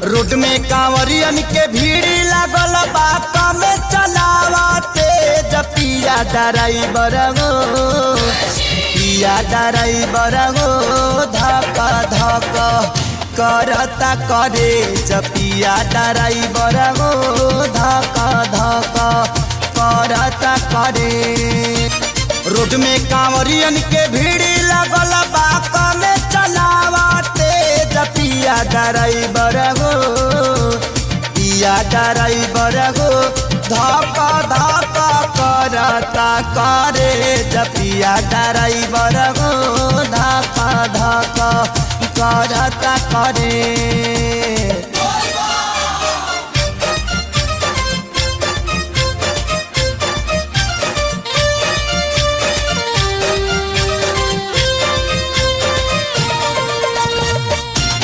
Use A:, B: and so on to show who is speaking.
A: Road में कांवरियन के भीड़ लागल बा कमे चलावते पिया ड्राइवर गो पिया ड्राइवर गो धक धक करता करे पिया ड्राइवर गो धक धक करता करे। रोड में कांवरियन के भीड़ लागल बा कमे चलावते पिया ड्राइवर गो पिया ड्राइवर गो धक धक करता करे पिया ड्राइवर गो धक धक करता करे।